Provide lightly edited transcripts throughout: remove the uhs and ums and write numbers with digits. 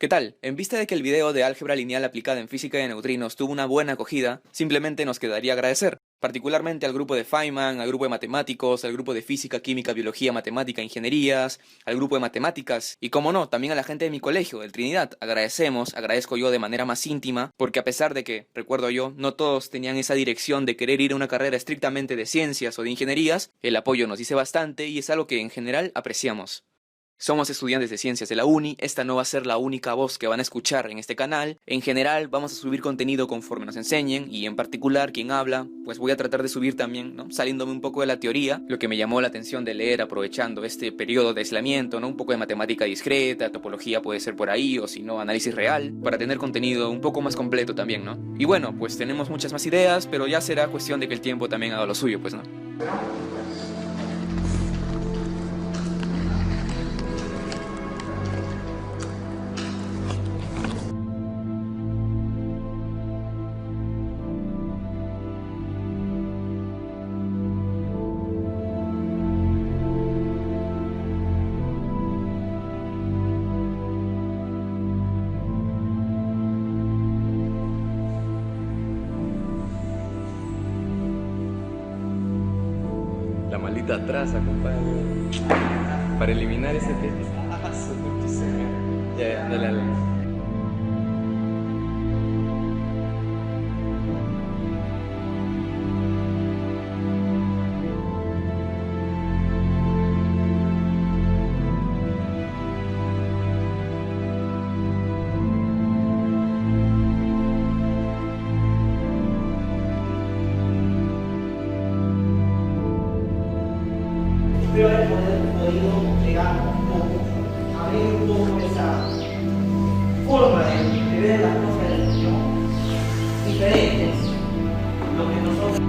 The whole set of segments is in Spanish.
¿Qué tal? En vista de que el video de álgebra lineal aplicada en física de neutrinos tuvo una buena acogida, simplemente nos quedaría agradecer, particularmente al grupo de Feynman, al grupo de matemáticos, al grupo de física, química, biología, matemática, ingenierías, al grupo de matemáticas y, como no, también a la gente de mi colegio, el Trinidad. Agradezco yo de manera más íntima, porque a pesar de que, recuerdo yo, no todos tenían esa dirección de querer ir a una carrera estrictamente de ciencias o de ingenierías, el apoyo nos dice bastante y es algo que en general apreciamos. Somos estudiantes de ciencias de la uni, esta no va a ser la única voz que van a escuchar en este canal. En general vamos a subir contenido conforme nos enseñen y en particular quien habla, pues voy a tratar de subir también, ¿no? Saliéndome un poco de la teoría, lo que me llamó la atención de leer aprovechando este periodo de aislamiento, ¿no? Un poco de matemática discreta, topología puede ser por ahí o si no análisis real, para tener contenido un poco más completo también, ¿no? Y bueno, pues tenemos muchas más ideas, pero ya será cuestión de que el tiempo también haga lo suyo, pues, ¿no? La maldita traza, compadre. Para eliminar ese pedazo. Ya, dale, dale. Espero haber podido llegar un poco, abrir un poco esa forma de ver las cosas diferentes, lo que nosotros.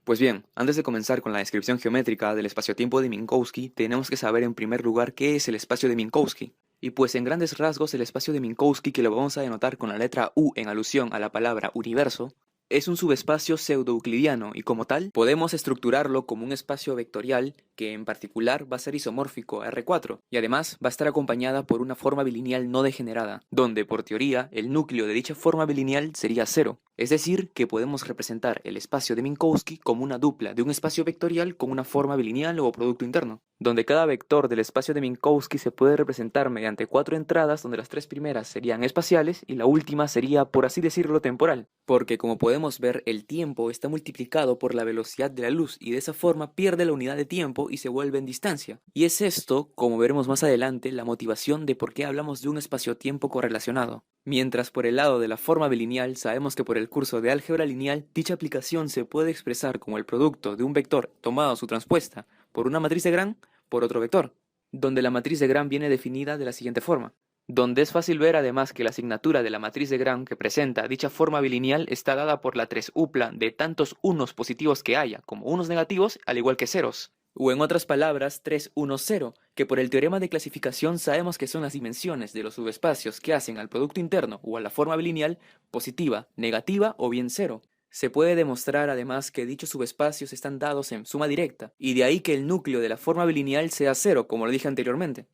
Pues bien, antes de comenzar con la descripción geométrica del espacio-tiempo de Minkowski, tenemos que saber en primer lugar qué es el espacio de Minkowski. Y pues en grandes rasgos el espacio de Minkowski, que lo vamos a denotar con la letra U en alusión a la palabra universo, es un subespacio pseudo-euclidiano y como tal podemos estructurarlo como un espacio vectorial que en particular va a ser isomórfico a R4 y además va a estar acompañada por una forma bilineal no degenerada, donde por teoría el núcleo de dicha forma bilineal sería cero. Es decir, que podemos representar el espacio de Minkowski como una dupla de un espacio vectorial con una forma bilineal o producto interno, donde cada vector del espacio de Minkowski se puede representar mediante cuatro entradas donde las tres primeras serían espaciales y la última sería, por así decirlo, temporal, porque como podemos ver el tiempo está multiplicado por la velocidad de la luz y de esa forma pierde la unidad de tiempo y se vuelve en distancia. Y es esto, como veremos más adelante, la motivación de por qué hablamos de un espacio-tiempo correlacionado. Mientras por el lado de la forma bilineal sabemos que por el curso de álgebra lineal dicha aplicación se puede expresar como el producto de un vector tomado a su transpuesta por una matriz de Gram por otro vector, donde la matriz de Gram viene definida de la siguiente forma, donde es fácil ver además que la asignatura de la matriz de Gram que presenta dicha forma bilineal está dada por la 3-upla de tantos unos positivos que haya como unos negativos al igual que ceros. O en otras palabras, 3, 1, 0, que por el teorema de clasificación sabemos que son las dimensiones de los subespacios que hacen al producto interno o a la forma bilineal positiva, negativa o bien cero. Se puede demostrar además que dichos subespacios están dados en suma directa, y de ahí que el núcleo de la forma bilineal sea cero, como lo dije anteriormente.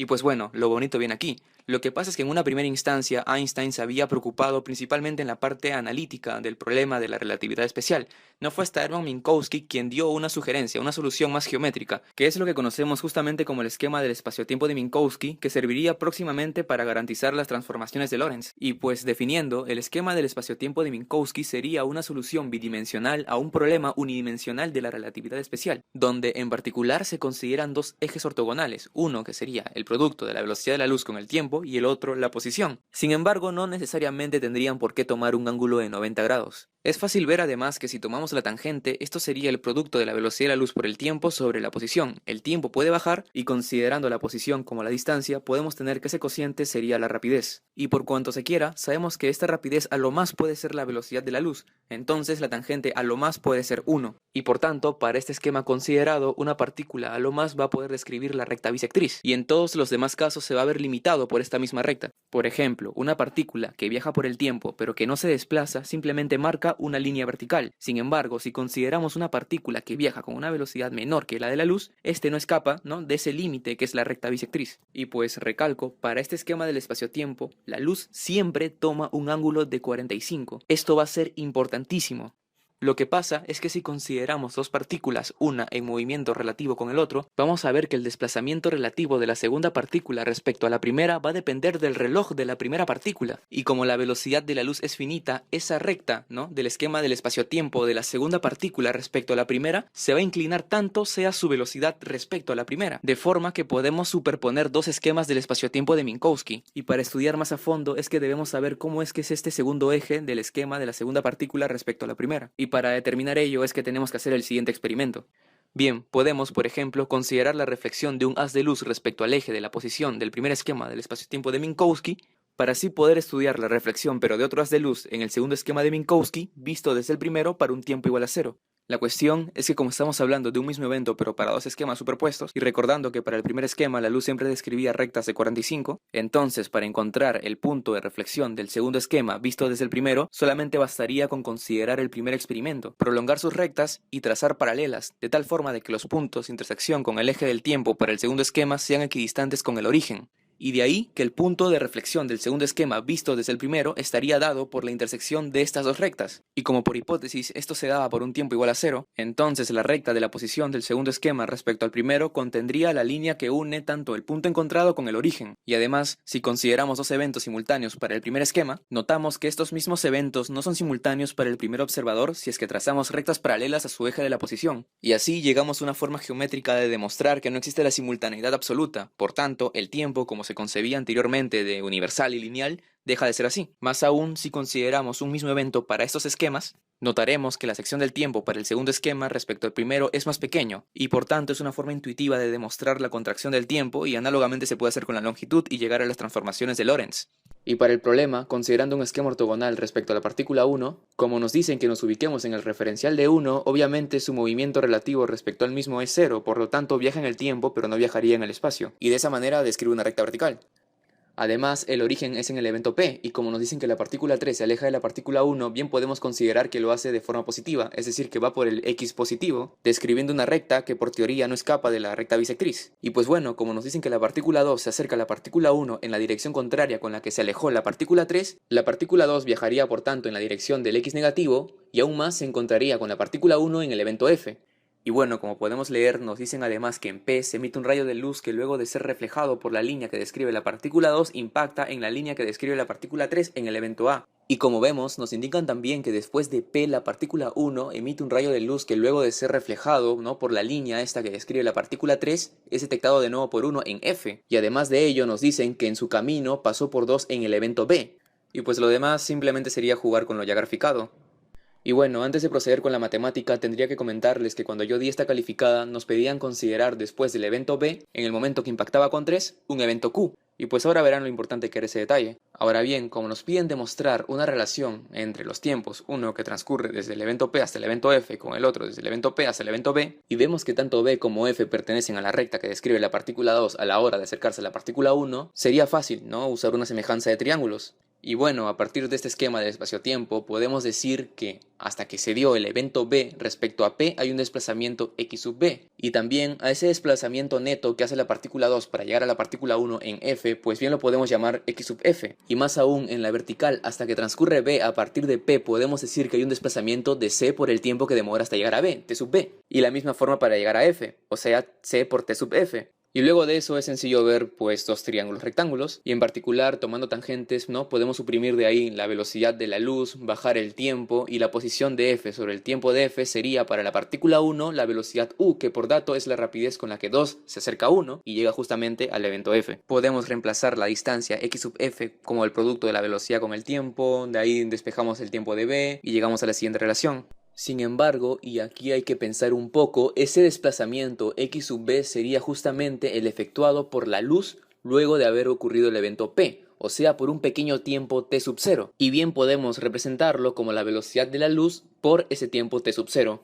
Y pues bueno, lo bonito viene aquí. Lo que pasa es que en una primera instancia Einstein se había preocupado principalmente en la parte analítica del problema de la relatividad especial. No fue hasta Hermann Minkowski quien dio una sugerencia, una solución más geométrica, que es lo que conocemos justamente como el esquema del espacio-tiempo de Minkowski, que serviría próximamente para garantizar las transformaciones de Lorentz. Y pues definiendo, el esquema del espacio-tiempo de Minkowski sería una solución bidimensional a un problema unidimensional de la relatividad especial, donde en particular se consideran dos ejes ortogonales, uno que sería el producto de la velocidad de la luz con el tiempo y el otro la posición. Sin embargo, no necesariamente tendrían por qué tomar un ángulo de 90 grados. Es fácil ver además que si tomamos la tangente, esto sería el producto de la velocidad de la luz por el tiempo sobre la posición. El tiempo puede bajar y considerando la posición como la distancia, podemos tener que ese cociente sería la rapidez. Y por cuanto se quiera, sabemos que esta rapidez a lo más puede ser la velocidad de la luz, entonces la tangente a lo más puede ser 1. Y por tanto, para este esquema considerado, una partícula a lo más va a poder describir la recta bisectriz, y en todos los demás casos se va a ver limitado por esta misma recta. Por ejemplo, una partícula que viaja por el tiempo pero que no se desplaza simplemente marca una línea vertical. Sin embargo, si consideramos una partícula que viaja con una velocidad menor que la de la luz, este no escapa, ¿no?, de ese límite que es la recta bisectriz. Y pues recalco, para este esquema del espacio-tiempo, la luz siempre toma un ángulo de 45. Esto va a ser importantísimo. Lo que pasa es que si consideramos dos partículas, una en movimiento relativo con el otro, vamos a ver que el desplazamiento relativo de la segunda partícula respecto a la primera va a depender del reloj de la primera partícula. Y como la velocidad de la luz es finita, esa recta, ¿no?, del esquema del espacio-tiempo de la segunda partícula respecto a la primera, se va a inclinar tanto sea su velocidad respecto a la primera, de forma que podemos superponer dos esquemas del espacio-tiempo de Minkowski. Y para estudiar más a fondo es que debemos saber cómo es que es este segundo eje del esquema de la segunda partícula respecto a la primera. Y para determinar ello es que tenemos que hacer el siguiente experimento. Bien, podemos, por ejemplo, considerar la reflexión de un haz de luz respecto al eje de la posición del primer esquema del espacio-tiempo de Minkowski, para así poder estudiar la reflexión pero de otro haz de luz en el segundo esquema de Minkowski, visto desde el primero para un tiempo igual a 0. La cuestión es que como estamos hablando de un mismo evento pero para dos esquemas superpuestos, y recordando que para el primer esquema la luz siempre describía rectas de 45, entonces para encontrar el punto de reflexión del segundo esquema visto desde el primero, solamente bastaría con considerar el primer experimento, prolongar sus rectas y trazar paralelas, de tal forma de que los puntos de intersección con el eje del tiempo para el segundo esquema sean equidistantes con el origen. Y de ahí que el punto de reflexión del segundo esquema visto desde el primero estaría dado por la intersección de estas dos rectas. Y como por hipótesis esto se daba por un tiempo igual a 0, entonces la recta de la posición del segundo esquema respecto al primero contendría la línea que une tanto el punto encontrado con el origen. Y además, si consideramos dos eventos simultáneos para el primer esquema, notamos que estos mismos eventos no son simultáneos para el primer observador si es que trazamos rectas paralelas a su eje de la posición. Y así llegamos a una forma geométrica de demostrar que no existe la simultaneidad absoluta. Por tanto, el tiempo, como se concebía anteriormente de universal y lineal, deja de ser así. Más aún, si consideramos un mismo evento para estos esquemas, notaremos que la sección del tiempo para el segundo esquema respecto al primero es más pequeño, y por tanto es una forma intuitiva de demostrar la contracción del tiempo, y análogamente se puede hacer con la longitud y llegar a las transformaciones de Lorentz. Y para el problema, considerando un esquema ortogonal respecto a la partícula 1, como nos dicen que nos ubiquemos en el referencial de 1, obviamente su movimiento relativo respecto al mismo es 0, por lo tanto viaja en el tiempo pero no viajaría en el espacio, y de esa manera describe una recta vertical. Además, el origen es en el evento P, y como nos dicen que la partícula 3 se aleja de la partícula 1, bien podemos considerar que lo hace de forma positiva, es decir, que va por el X positivo, describiendo una recta que por teoría no escapa de la recta bisectriz. Y pues bueno, como nos dicen que la partícula 2 se acerca a la partícula 1 en la dirección contraria con la que se alejó la partícula 3, la partícula 2 viajaría por tanto en la dirección del X negativo, y aún más se encontraría con la partícula 1 en el evento F. Y bueno, como podemos leer, nos dicen además que en P se emite un rayo de luz que luego de ser reflejado por la línea que describe la partícula 2 impacta en la línea que describe la partícula 3 en el evento A. Y como vemos, nos indican también que después de P la partícula 1 emite un rayo de luz que luego de ser reflejado, ¿no?, por la línea esta que describe la partícula 3 es detectado de nuevo por 1 en F. Y además de ello nos dicen que en su camino pasó por 2 en el evento B. Y pues lo demás simplemente sería jugar con lo ya graficado. Y bueno, antes de proceder con la matemática, tendría que comentarles que cuando yo di esta calificada, nos pedían considerar después del evento B, en el momento que impactaba con 3, un evento Q. Y pues ahora verán lo importante que era ese detalle. Ahora bien, como nos piden demostrar una relación entre los tiempos, uno que transcurre desde el evento P hasta el evento F, con el otro desde el evento P hasta el evento B, y vemos que tanto B como F pertenecen a la recta que describe la partícula 2 a la hora de acercarse a la partícula 1, sería fácil, ¿no?, usar una semejanza de triángulos. Y bueno, a partir de este esquema del espacio-tiempo podemos decir que hasta que se dio el evento B respecto a P hay un desplazamiento x sub B. Y también a ese desplazamiento neto que hace la partícula 2 para llegar a la partícula 1 en F, pues bien lo podemos llamar x sub F. Y más aún en la vertical, hasta que transcurre B a partir de P podemos decir que hay un desplazamiento de C por el tiempo que demora hasta llegar a B, T sub B. Y la misma forma para llegar a F, o sea C por T sub F. Y luego de eso es sencillo ver pues dos triángulos rectángulos y en particular tomando tangentes, ¿no? Podemos suprimir de ahí la velocidad de la luz, bajar el tiempo y la posición de F sobre el tiempo de F sería para la partícula 1 la velocidad U, que por dato es la rapidez con la que 2 se acerca a 1 y llega justamente al evento F. Podemos reemplazar la distancia x sub F como el producto de la velocidad con el tiempo, de ahí despejamos el tiempo de B y llegamos a la siguiente relación. Sin embargo, y aquí hay que pensar un poco, ese desplazamiento x sub b sería justamente el efectuado por la luz luego de haber ocurrido el evento P, o sea, por un pequeño tiempo t sub 0. Y bien podemos representarlo como la velocidad de la luz por ese tiempo t sub 0.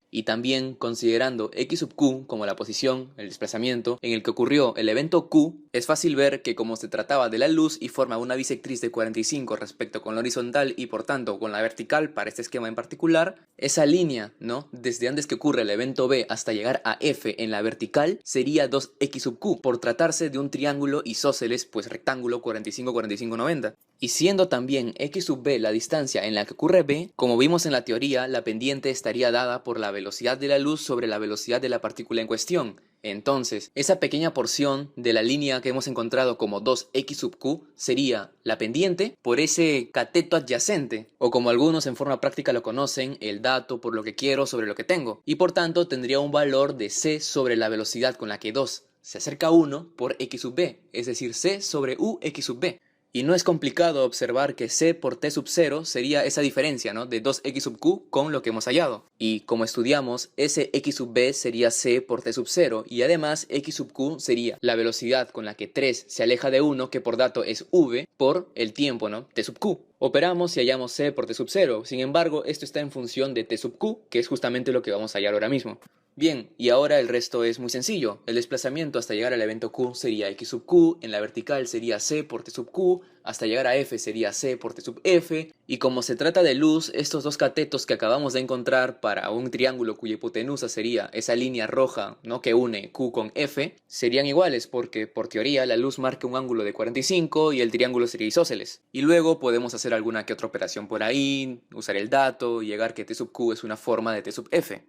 Y también considerando x sub q como la posición, el desplazamiento, en el que ocurrió el evento q, es fácil ver que como se trataba de la luz y forma una bisectriz de 45 respecto con la horizontal y por tanto con la vertical para este esquema en particular, esa línea, ¿no? Desde antes que ocurre el evento B hasta llegar a F en la vertical sería 2x sub q, por tratarse de un triángulo isósceles, pues rectángulo 45, 45, 90. Y siendo también x sub b la distancia en la que ocurre B, como vimos en la teoría, la pendiente estaría dada por la velocidad de la luz sobre la velocidad de la partícula en cuestión. Entonces, esa pequeña porción de la línea que hemos encontrado como 2x sub q sería la pendiente por ese cateto adyacente, o como algunos en forma práctica lo conocen, el dato por lo que quiero sobre lo que tengo, y por tanto tendría un valor de c sobre la velocidad con la que 2 se acerca a 1 por x sub b, es decir, c sobre u x sub b. Y no es complicado observar que c por t sub 0 sería esa diferencia, ¿no? De 2x sub q con lo que hemos hallado. Y como estudiamos, ese x sub b sería c por t sub 0 y además x sub q sería la velocidad con la que 3 se aleja de 1, que por dato es v, por el tiempo, ¿no? T sub q. Operamos y hallamos c por t sub 0, sin embargo esto está en función de t sub q, que es justamente lo que vamos a hallar ahora mismo. Bien, y ahora el resto es muy sencillo. El desplazamiento hasta llegar al evento Q sería x sub Q, en la vertical sería c por t sub Q, hasta llegar a F sería c por t sub F, y como se trata de luz, estos dos catetos que acabamos de encontrar para un triángulo cuya hipotenusa sería esa línea roja, ¿no? Que une Q con F, serían iguales porque por teoría la luz marca un ángulo de 45 y el triángulo sería isósceles. Y luego podemos hacer alguna que otra operación por ahí, usar el dato y llegar que t sub Q es una forma de t sub F.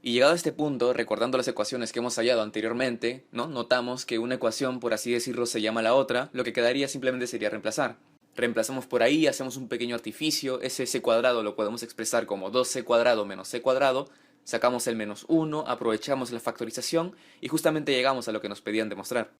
Y llegado a este punto, recordando las ecuaciones que hemos hallado anteriormente, ¿no? Notamos que una ecuación, por así decirlo, se llama la otra, lo que quedaría simplemente sería reemplazar. Reemplazamos por ahí, hacemos un pequeño artificio, ese c cuadrado lo podemos expresar como 2c cuadrado menos c cuadrado, sacamos el menos 1, aprovechamos la factorización y justamente llegamos a lo que nos pedían demostrar.